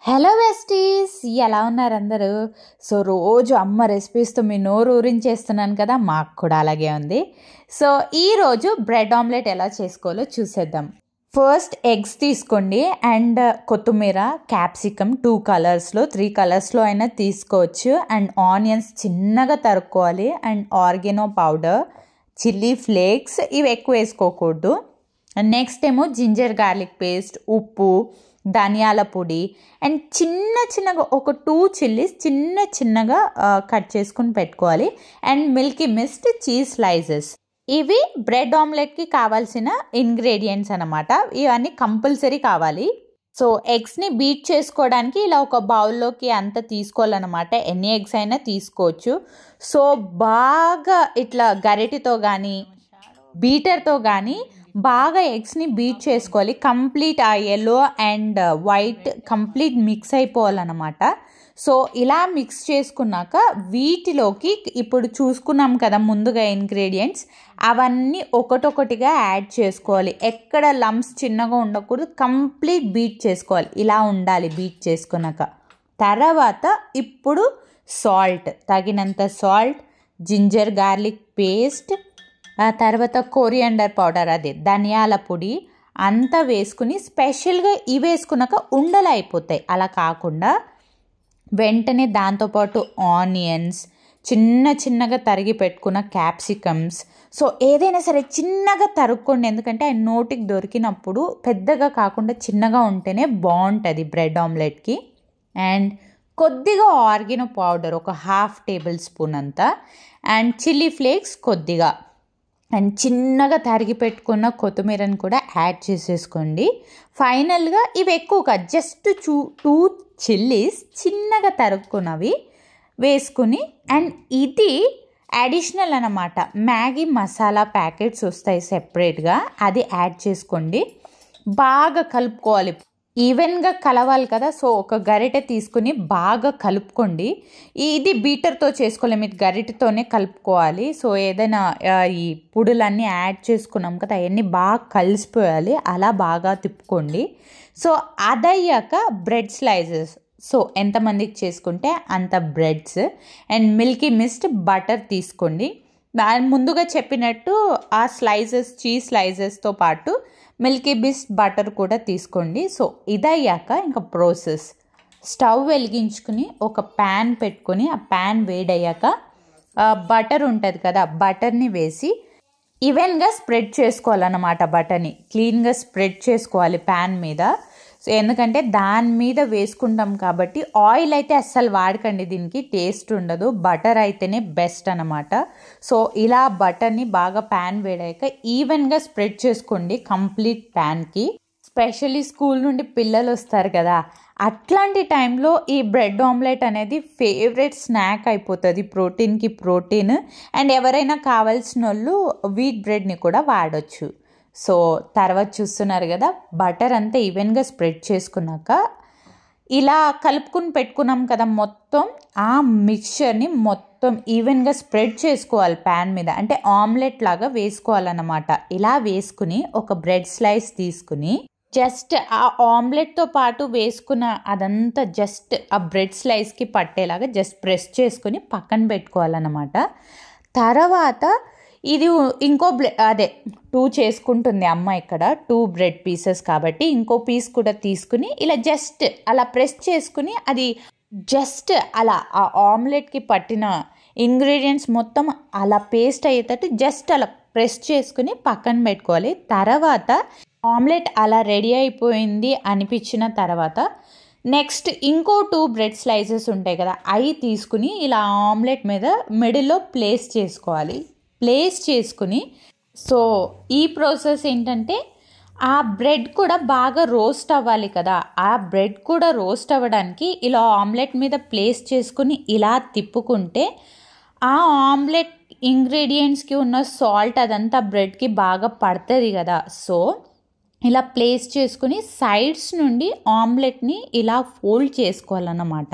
Hello besties, ఎలా ఉన్నారు అందరూ? రోజు అమ్మ రెసిపీస్తో మీ నోరు ఊరించేస్తున్నాను కదా, మాకు కూడా అలాగే ఉంది. ఈరోజు బ్రెడ్ ఆమ్లెట్ ఎలా చేసుకోవాలో చూసేద్దాం. ఫస్ట్ ఎగ్స్ తీసుకోండి అండ్ కొత్తిమీర, క్యాప్సికమ్ 2 కలర్స్లో 3 కలర్స్లో అయినా తీసుకోవచ్చు. అండ్ ఆనియన్స్ చిన్నగా తరుక్కోవాలి. And oregano powder, chilli flakes ఇవి ఎక్కువ వేసుకోకూడదు. అండ్ నెక్స్ట్ ఏమో జింజర్ గార్లిక్ పేస్ట్, ఉప్పు, ధనియాల పొడి అండ్ చిన్నగా ఒక 2 చిల్లీస్ చిన్నగా కట్ చేసుకుని పెట్టుకోవాలి. And Milky Mist cheese slices. ఇవి బ్రెడ్ ఆమ్లెట్కి కావాల్సిన ఇంగ్రీడియంట్స్ అన్నమాట. ఇవన్నీ కంపల్సరీ కావాలి. ఎగ్స్ని బీట్ చేసుకోవడానికి ఇలా ఒక బౌల్లోకి అంత తీసుకోవాలన్నమాట. ఎన్ని ఎగ్స్ అయినా తీసుకోవచ్చు. బాగా ఇట్లా గరిటెతో కానీ బీటర్తో కానీ బాగా ఎగ్స్ని బీట్ చేసుకోవాలి. కంప్లీట్ ఆ yellow and white complete mix అయిపోవాలన్నమాట. ఇలా మిక్స్ చేసుకున్నాక వీటిలోకి ఇప్పుడు చూసుకున్నాం కదా ముందుగా ఇంగ్రీడియంట్స్, అవన్నీ ఒకటొకటిగా యాడ్ చేసుకోవాలి. ఎక్కడ లంప్స్ చిన్నగా ఉండకూడదు, కంప్లీట్ బీట్ చేసుకోవాలి. ఇలా ఉండాలి బీట్ చేసుకున్నాక. తర్వాత ఇప్పుడు సాల్ట్, తగినంత సాల్ట్, జింజర్ గార్లిక్ పేస్ట్, ఆ తర్వాత కొరియాండర్ పౌడర్, అదే ధనియాల పొడి అంతా వేసుకుని స్పెషల్గా ఇవి వేసుకున్నాక ఉండలు అయిపోతాయి. అలా కాకుండా వెంటనే దాంతోపాటు ఆనియన్స్, చిన్నగా తరిగి పెట్టుకున్న క్యాప్సికమ్స్. ఏదైనా సరే చిన్నగా తరుక్కోండి, ఎందుకంటే ఆ నోటికి దొరికినప్పుడు పెద్దగా కాకుండా చిన్నగా ఉంటేనే బాగుంటుంది బ్రెడ్ ఆమ్లెట్కి. అండ్ కొద్దిగా ఆర్గానో పౌడర్ ఒక 1/2 టేబుల్ స్పూన్ అంతా, అండ్ చిల్లీ ఫ్లేక్స్ కొద్దిగా, అండ్ చిన్నగా తరిగి పెట్టుకున్న కొత్తిమీరని కూడా యాడ్ చేసేసుకోండి. ఫైనల్గా ఇవి ఎక్కువగా జస్ట్ 2 చిల్లీస్ చిన్నగా తరుక్కున్నవి వేసుకుని, అండ్ ఇది అడిషనల్ అన్నమాట. మ్యాగీ మసాలా ప్యాకెట్స్ వస్తాయి సెపరేట్గా, అది యాడ్ చేసుకోండి. బాగా కలుపుకోవాలి, ఈవెన్గా కలవాలి కదా. ఒక గరిటె తీసుకుని బాగా కలుపుకోండి. ఇది బీటర్తో చేసుకోవాలి, మీరు గరిటెతోనే కలుపుకోవాలి. ఏదైనా ఈ పొడులన్నీ యాడ్ చేసుకున్నాం కదా, అవన్నీ బాగా కలిసిపోయాలి. అలా బాగా తిప్పుకోండి. అదయ్యాక బ్రెడ్ స్లైసెస్, ఎంతమందికి చేసుకుంటే అంత breads and Milky Mist butter తీసుకోండి. దాని ముందుగా చెప్పినట్టు ఆ స్లైసెస్, చీజ్ స్లైసెస్తో పాటు మిల్కీ మిస్ట్ బటర్ కూడా తీసుకోండి. ఇదయ్యాక ఇంకా ప్రాసెస్, స్టవ్ వెలిగించుకుని ఒక ప్యాన్ పెట్టుకొని ఆ ప్యాన్ వేడయ్యాక బటర్ ఉంటుంది కదా, బటర్ని వేసి ఈవెన్గా స్ప్రెడ్ చేసుకోవాలన్నమాట. బటర్ని క్లీన్గా స్ప్రెడ్ చేసుకోవాలి ప్యాన్ మీద. ఎందుకంటే దాని మీద వేసుకుంటాం కాబట్టి ఆయిల్ అయితే అస్సలు వాడకండి, దీనికి టేస్ట్ ఉండదు. బటర్ అయితేనే బెస్ట్ అనమాట. ఇలా బటర్ని బాగా ప్యాన్ వేడాక ఈవెన్గా స్ప్రెడ్ చేసుకోండి కంప్లీట్ ప్యాన్కి. స్పెషల్లీ స్కూల్ నుండి పిల్లలు వస్తారు కదా, అట్లాంటి టైంలో ఈ బ్రెడ్ ఆమ్లెట్ అనేది ఫేవరెట్ స్నాక్ అయిపోతుంది. ప్రోటీన్కి ప్రోటీన్. అండ్ ఎవరైనా కావాల్సిన వాళ్ళు వీట్ బ్రెడ్ని కూడా వాడచ్చు. తర్వాత చూస్తున్నారు కదా, బటర్ అంతా ఈవెన్గా స్ప్రెడ్ చేసుకున్నాక ఇలా కలుపుకుని పెట్టుకున్నాం కదా, మొత్తం ఆ మిక్చర్ని మొత్తం ఈవెన్గా స్ప్రెడ్ చేసుకోవాలి ప్యాన్ మీద. అంటే ఆమ్లెట్ లాగా వేసుకోవాలన్నమాట. ఇలా వేసుకుని ఒక బ్రెడ్ స్లైస్ తీసుకుని జస్ట్ ఆ ఆమ్లెట్తో పాటు వేసుకున్న అదంతా జస్ట్ ఆ బ్రెడ్ స్లైస్కి పట్టేలాగా జస్ట్ ప్రెస్ చేసుకుని పక్కన పెట్టుకోవాలన్నమాట. తర్వాత ఇది ఇంకో అదే 2 చేసుకుంటుంది అమ్మ ఇక్కడ, 2 బ్రెడ్ పీసెస్ కాబట్టి ఇంకో పీస్ కూడా తీసుకుని ఇలా జస్ట్ అలా ప్రెస్ చేసుకుని, అది జస్ట్ అలా ఆ ఆమ్లెట్కి పట్టిన ఇంగ్రీడియంట్స్ మొత్తం అలా పేస్ట్ అయ్యేటట్టు జస్ట్ అలా ప్రెస్ చేసుకుని పక్కన పెట్టుకోవాలి. తర్వాత ఆమ్లెట్ అలా రెడీ అయిపోయింది అనిపించిన తర్వాత నెక్స్ట్ ఇంకో 2 బ్రెడ్ స్లైసెస్ ఉంటాయి కదా, అవి తీసుకుని ఇలా ఆమ్లెట్ మీద మిడిల్లో ప్లేస్ చేసుకోవాలి. ప్లేస్ చేసుకుని ఈ ప్రాసెస్ ఏంటంటే ఆ బ్రెడ్ కూడా బాగా రోస్ట్ అవ్వాలి కదా, ఆ బ్రెడ్ కూడా రోస్ట్ అవ్వడానికి ఇలా ఆమ్లెట్ మీద ప్లేస్ చేసుకుని ఇలా తిప్పుకుంటే ఆ ఆమ్లెట్ ఇంగ్రీడియంట్స్కి ఉన్న సాల్ట్ అదంతా బ్రెడ్కి బాగా పడుతుంది కదా. ఇలా ప్లేస్ చేసుకుని సైడ్స్ నుండి ఆమ్లెట్ని ఇలా ఫోల్డ్ చేసుకోవాలన్నమాట.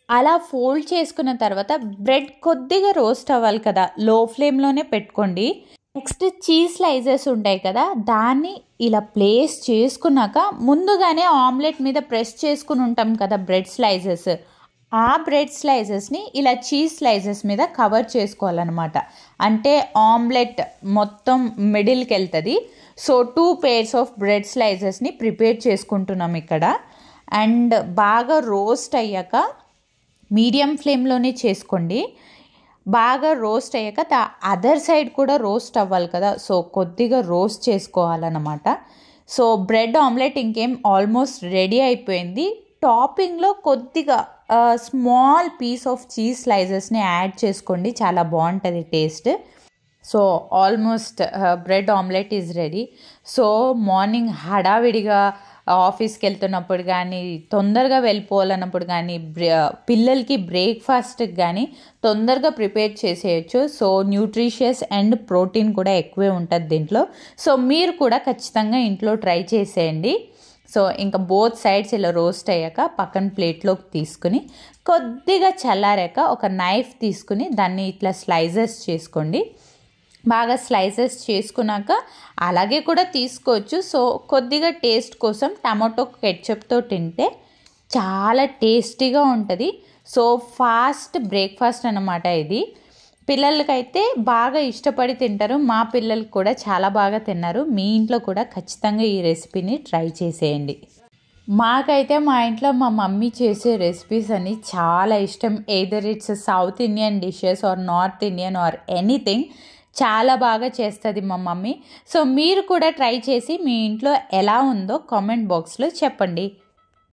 అలా ఫోల్డ్ చేసుకున్న తర్వాత బ్రెడ్ కొద్దిగా రోస్ట్ అవ్వాలి కదా, లో ఫ్లేమ్లోనే పెట్టుకోండి. నెక్స్ట్ చీజ్ స్లైసెస్ ఉంటాయి కదా, దాన్ని ఇలా ప్లేస్ చేసుకున్నాక ముందుగానే ఆమ్లెట్ మీద ప్రెస్ చేసుకుని ఉంటాం కదా బ్రెడ్ స్లైసెస్, ఆ బ్రెడ్ స్లైసెస్ని ఇలా చీజ్ స్లైసెస్ మీద కవర్ చేసుకోవాలన్నమాట. అంటే ఆమ్లెట్ మొత్తం మిడిల్కి వెళ్తుంది. సో 2 pairs ఆఫ్ బ్రెడ్ స్లైసెస్ని ప్రిపేర్ చేసుకుంటున్నాం ఇక్కడ. అండ్ బాగా రోస్ట్ అయ్యాక మీడియం ఫ్లేమ్లోనే చేసుకోండి. బాగా రోస్ట్ అయ్యాక అదర్ సైడ్ కూడా రోస్ట్ అవ్వాలి కదా, సో కొద్దిగా రోస్ట్ చేసుకోవాలన్నమాట. సో బ్రెడ్ ఆమ్లెట్ ఇంకేం ఆల్మోస్ట్ రెడీ అయిపోయింది. టాపింగ్లో కొద్దిగా స్మాల్ పీస్ ఆఫ్ చీజ్ స్లైసెస్ని యాడ్ చేసుకోండి, చాలా బాగుంటుంది taste. So almost bread omelette is ready. So morning హడావిడిగా ఆఫీస్కి వెళ్తున్నప్పుడు కానీ, తొందరగా వెళ్ళిపోవాలన్నప్పుడు కానీ, పిల్లలకి బ్రేక్ఫాస్ట్కి కానీ తొందరగా ప్రిపేర్ చేసేయచ్చు. సో న్యూట్రిషియస్ అండ్ ప్రోటీన్ కూడా ఎక్కువే ఉంటుంది దీంట్లో. సో మీరు కూడా ఖచ్చితంగా ఇంట్లో ట్రై చేసేయండి. సో ఇంకా బోత్ సైడ్స్ ఇలా రోస్ట్ అయ్యాక పక్కన ప్లేట్లోకి తీసుకుని కొద్దిగా చల్లారాక ఒక నైఫ్ తీసుకుని దాన్ని ఇట్లా స్లైసెస్ చేసుకోండి. బాగా స్లైసెస్ చేసుకున్నాక అలాగే కూడా తీసుకోవచ్చు. సో కొద్దిగా టేస్ట్ కోసం టమాటో కెచప్తో తింటే చాలా టేస్టీగా ఉంటుంది. సో ఫాస్ట్ బ్రేక్ఫాస్ట్ అన్నమాట ఇది. పిల్లలకైతే బాగా ఇష్టపడి తింటారు. మా పిల్లలు కూడా చాలా బాగా తిన్నారు. మీ ఇంట్లో కూడా ఖచ్చితంగా ఈ రెసిపీని ట్రై చేసేయండి. మాకైతే మా ఇంట్లో మా మమ్మీ చేసే రెసిపీస్ అన్ని చాలా ఇష్టం. Either it's south Indian dishes or north Indian or anything, చాలా బాగా చేస్తుంది మా మమ్మీ. సో మీరు కూడా ట్రై చేసి మీ ఇంట్లో ఎలా ఉందో కామెంట్ బాక్స్లో చెప్పండి.